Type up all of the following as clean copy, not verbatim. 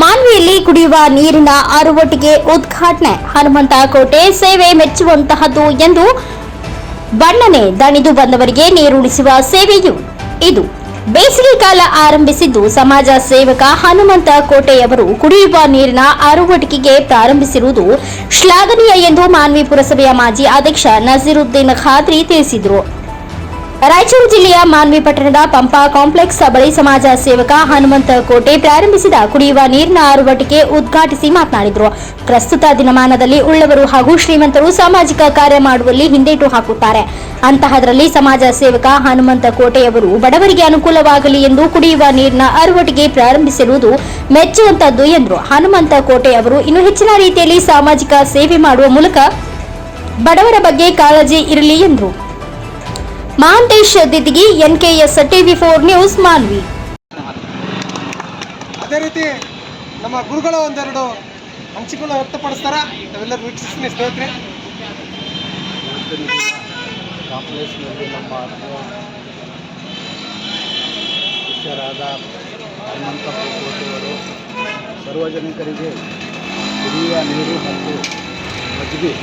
ಮಾನ್ವಿಯಲ್ಲಿ ಕುಡಿಯುವ ನೀರಿನ ಅರವಟ್ಟಿಗೆ ಉದ್ಘಾಟನೆ. ಹನುಮಂತ ಕೋಟೆ ಸೇವೆ ಮೆಚ್ಚುವಂತಹದ್ದು ಎಂದು ಬಣ್ಣನೆ ದಣಿದು ಬಂದವರಿಗೆ ನೀರುಣಿಸುವ ಸೇವೆಯು ಇದು. ಬೇಸಿಗೆ ಕಾಲ ಆರಂಭಿಸಿದ್ದು ಸಮಾಜ ಸೇವಕ ಹನುಮಂತ ಕೋಟೆಯವರು ಕುಡಿಯುವ ನೀರಿನ ಅರವಟ್ಟಿಕೆಗೆ ಪ್ರಾರಂಭಿಸಿರುವುದು ಶ್ಲಾಘನೀಯ ಎಂದು ಮಾನ್ವಿ ಪುರಸಭೆಯ ಮಾಜಿ ಅಧ್ಯಕ್ಷ ನಜೀರುದ್ದೀನ್ ಖಾದ್ರಿ ತಿಳಿಸಿದರು. ರಾಯಚೂರು ಜಿಲ್ಲೆಯ ಮಾನ್ವಿ ಪಟ್ಟಣದ ಪಂಪಾ ಕಾಂಪ್ಲೆಕ್ಸ್ ಬಳಿ ಸಮಾಜ ಸೇವಕ ಹನುಮಂತ ಕೋಟೆ ಪ್ರಾರಂಭಿಸಿದ ಕುಡಿಯುವ ನೀರಿನ ಅರವಟ್ಟಿಕೆ ಉದ್ಘಾಟಿಸಿ ಮಾತನಾಡಿದರು. ಪ್ರಸ್ತುತ ದಿನಮಾನದಲ್ಲಿ ಉಳ್ಳವರು ಹಾಗೂ ಶ್ರೀಮಂತರು ಸಾಮಾಜಿಕ ಕಾರ್ಯ ಮಾಡುವಲ್ಲಿ ಹಿಂದೇಟು ಹಾಕುತ್ತಾರೆ. ಅಂತಹದರಲ್ಲಿ ಸಮಾಜ ಸೇವಕ ಹನುಮಂತ ಕೋಟೆಯವರು ಬಡವರಿಗೆ ಅನುಕೂಲವಾಗಲಿ ಎಂದು ಕುಡಿಯುವ ನೀರಿನ ಅರವಟ್ಟಿಗೆ ಪ್ರಾರಂಭಿಸಿರುವುದು ಮೆಚ್ಚುವಂತದ್ದು ಎಂದರು. ಹನುಮಂತ ಕೋಟೆಯವರು ಇನ್ನು ಹೆಚ್ಚಿನ ರೀತಿಯಲ್ಲಿ ಸಾಮಾಜಿಕ ಸೇವೆ ಮಾಡುವ ಮೂಲಕ ಬಡವರ ಬಗ್ಗೆ ಕಾಳಜಿ ಇರಲಿ ಎಂದರು. Mahantesh Diddigi, NKS TV4 news, Manvi. ಅದೇ ರೀತಿ ನಮ್ಮ ಗುರುಗಳು ಒಂದೆರಡು ಹಂಚಿಕೆಗಳು ವ್ಯಕ್ತಪಡಿಸ್ತಾರ, ನಾವೆಲ್ಲರೂ ವೀಕ್ಷಿಸ್ತೀನಿ ಸ್ನೇಹಿತರೆ. ಕಾಂಪ್ಲೆಕ್ಸ್ನಲ್ಲಿ ನಮ್ಮ ಶಿಷ್ಯರಾದ ಹನುಮಂತ ಕೋಟೆಯವರು ಸಾರ್ವಜನಿಕರಿಗೆ ಕುಡಿಯುವ ನೀರು ಮತ್ತು ಮಜ್ಜಿಗೆ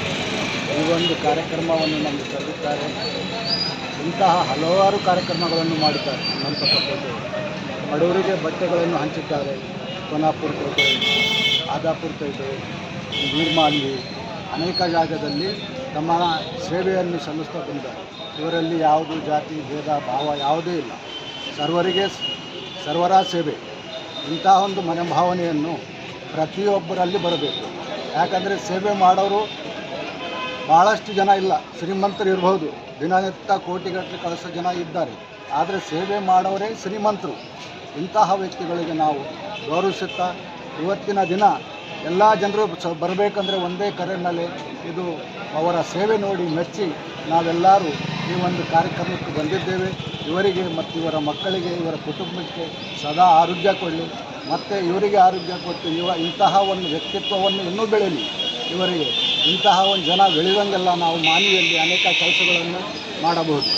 ಈ ಒಂದು ಕಾರ್ಯಕ್ರಮವನ್ನು ನಮಗೆ ತರುತ್ತಾರೆ. ಇಂತಹ ಹಲವಾರು ಕಾರ್ಯಕ್ರಮಗಳನ್ನು ಮಾಡಿದ್ದಾರೆ. ಹನುಮಂತ ಕೋಟೆ ಬಡವರಿಗೆ ಬಟ್ಟೆಗಳನ್ನು ಹಂಚುತ್ತಾರೆ. ಕೋನಾಪುರ ಕೋಟೆ, ಆದಾಪುರ ಕೋಟೆ, ನಿರ್ಮಾಲಿ ಅನೇಕ ಜಾಗದಲ್ಲಿ ತಮ್ಮ ಸೇವೆಯನ್ನು ಸಲ್ಲಿಸ್ತಾ ಬಂದಿದ್ದಾರೆ. ಇವರಲ್ಲಿ ಯಾವುದು ಜಾತಿ ಭೇದ ಭಾವ ಯಾವುದೇ ಇಲ್ಲ, ಸರ್ವರ ಸೇವೆ. ಇಂತಹ ಒಂದು ಮನೋಭಾವನೆಯನ್ನು ಪ್ರತಿಯೊಬ್ಬರಲ್ಲಿ ಬರಬೇಕು. ಯಾಕಂದರೆ ಸೇವೆ ಮಾಡೋರು ಭಾಳಷ್ಟು ಜನ ಇಲ್ಲ, ಶ್ರೀಮಂತರು ಇರಬಹುದು, ದಿನನಿತ್ಯ ಕೋಟಿಗಟ್ಟಲೆ ಕಳಿಸೋ ಜನ ಇದ್ದಾರೆ. ಆದರೆ ಸೇವೆ ಮಾಡೋರೇ ಶ್ರೀಮಂತರು. ಇಂತಹ ವ್ಯಕ್ತಿಗಳಿಗೆ ನಾವು ಗೌರವಿಸುತ್ತಾ ಇವತ್ತಿನ ದಿನ ಎಲ್ಲ ಜನರು ಬರಬೇಕಂದ್ರೆ ಒಂದೇ ಕರೆಯಲ್ಲಿ ಇದು ಅವರ ಸೇವೆ ನೋಡಿ ಮೆಚ್ಚಿ ನಾವೆಲ್ಲರೂ ಈ ಒಂದು ಕಾರ್ಯಕ್ರಮಕ್ಕೆ ಬಂದಿದ್ದೇವೆ. ಇವರಿಗೆ ಮತ್ತು ಇವರ ಮಕ್ಕಳಿಗೆ, ಇವರ ಕುಟುಂಬಕ್ಕೆ ಸದಾ ಆರೋಗ್ಯ ಕೊಡಲಿ, ಮತ್ತು ಇವರಿಗೆ ಆರೋಗ್ಯ ಕೊಟ್ಟು ಇಂತಹ ಒಂದು ವ್ಯಕ್ತಿತ್ವವನ್ನು ಇನ್ನೂ ಬೆಳೀಲಿ. ಇವರಿಗೆ ಇಂತಹ ಒಂದು ಜನ ಬೆಳೆದಂಗೆಲ್ಲ ನಾವು ಮಾನವಿಯಲ್ಲಿ ಅನೇಕ ಕೆಲಸಗಳನ್ನು ಮಾಡಬಹುದು.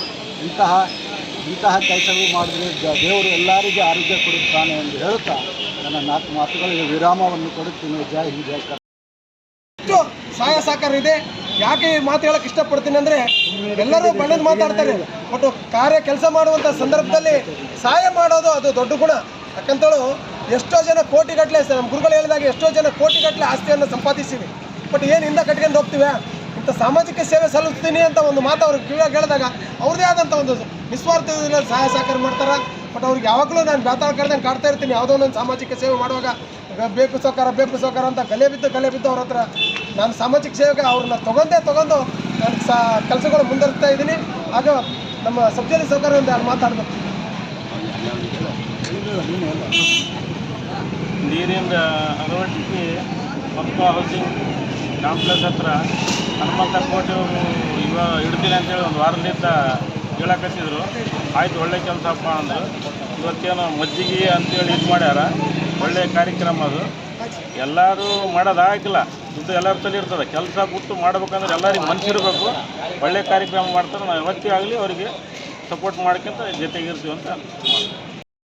ಇಂತಹ ಕೆಲಸಗಳು ಮಾಡಿದರೆ ದೇವರು ಎಲ್ಲರಿಗೂ ಆರೋಗ್ಯ ಕೊಡುತ್ತಾನೆ ಎಂದು ಹೇಳುತ್ತಾ ನನ್ನ 4 ಮಾತುಗಳಿಗೆ ವಿರಾಮವನ್ನು ಕೊಡುತ್ತೀನಿ. ಜೈ ಹಿಂದ್, ಜೈ ಕರ್ನಾಟಕ. ಸಹಾಯ ಸಹಕಾರ ಇದೆ. ಯಾಕೆ ಈ ಮಾತು ಹೇಳಕ್ಕೆ ಇಷ್ಟಪಡ್ತೀನಿ ಅಂದರೆ, ಎಲ್ಲರೂ ಬಣ್ಣದ ಮಾತಾಡ್ತಾರೆ, ಬಟ್ ಕೆಲಸ ಮಾಡುವಂಥ ಸಂದರ್ಭದಲ್ಲಿ ಸಹಾಯ ಮಾಡೋದು ಅದು ದೊಡ್ಡ ಗುಣ. ಯಾಕಂತೇಳು ಎಷ್ಟೋ ಜನ ಕೋಟಿಗಟ್ಟಲೆ, ನಮ್ಮ ಗುರುಗಳು ಹೇಳಿದಾಗ ಎಷ್ಟೋ ಜನ ಕೋಟಿಗಟ್ಟಲೆ ಆಸ್ತಿಯನ್ನು ಸಂಪಾದಿಸಿವಿ, ಬಟ್ ಏನು ಹಿಂದೆ ಕಟ್ಕೊಂಡು ಹೋಗ್ತೀವಿ. ಇಂಥ ಸಾಮಾಜಿಕ ಸೇವೆ ಸಲ್ಲಿಸ್ತೀನಿ ಅಂತ ಒಂದು ಮಾತು ಅವ್ರಿಗೆ ಕಿವಿಯಾಗಿ ಹೇಳಿದಾಗ ಅವ್ರದ್ದೇ ಆದಂಥ ಒಂದು ನಿಸ್ವಾರ್ಥದಲ್ಲಿ ಸಹಾಯ ಸಹಕಾರ ಮಾಡ್ತಾರೆ. ಬಟ್ ಅವ್ರಿಗೆ ಯಾವಾಗಲೂ ನಾನು ಬೇತಾಳ ಕರೆದಂಗೆ ಕಾಡ್ತಾ ಇರ್ತೀನಿ. ಯಾವುದೋ ಒಂದು ಸಾಮಾಜಿಕ ಸೇವೆ ಮಾಡುವಾಗ ಬೇಕು ಸಹಕಾರ ಅಂತ ಕಲೆ ಬಿದ್ದು ಅವ್ರ ಹತ್ರ ನಾನು ಸಾಮಾಜಿಕ ಸೇವೆಗೆ ಅವ್ರನ್ನ ತೊಗೊಂಡು ನಾನು ಕೆಲಸಗಳು ಮುಂದುವರಿಸ್ತಾ ಇದ್ದೀನಿ. ಆಗ ನಮ್ಮ ಸಬ್ಜೆಕ್ಟ್ ಸಹಕಾರ ಒಂದು ಮಾತಾಡಬೇಕು. ನೀರಿನ ಅಳವಡಿಕೆ ಪಂಪಾ ಹೌಸಿಂಗ್ ಕಾಂಪ್ಲೆಕ್ಸ್ ಹತ್ರ ಹನುಮಂತ ಕೋಟೆಯವರು ಇವಾಗ ಇಡ್ತೀನಿ ಅಂತೇಳಿ ಒಂದು ವಾರದಿಂದ ಹೇಳಕತ್ತಿದ್ರು. ಆಯ್ತು, ಒಳ್ಳೆ ಕೆಲಸಪ್ಪ ಅಂದರು. ಇವತ್ತೇನು ಮಜ್ಜಿಗೆ ಅಂತೇಳಿ ಇದು ಮಾಡ್ಯಾರ, ಒಳ್ಳೆಯ ಕಾರ್ಯಕ್ರಮ ಅದು. ಎಲ್ಲರೂ ಮಾಡೋದಾಗಿಲ್ಲ, ದುಡ್ಡು ಎಲ್ಲರ ತಲೆ ಇರ್ತದೆ. ಕೆಲಸ ಬಿಟ್ಟು ಮಾಡ್ಬೇಕಂದ್ರೆ ಎಲ್ಲರಿಗೆ ಮನಸ್ಸಿರಬೇಕು. ಒಳ್ಳೆಯ ಕಾರ್ಯಕ್ರಮ ಮಾಡ್ತಾರೆ. ನಾವು ಯಾವತ್ತೇ ಆಗಲಿ ಅವರಿಗೆ ಸಪೋರ್ಟ್ ಮಾಡ್ಕೊಂತ ಜೊತೆಗಿರ್ತೀವಿ ಅಂತ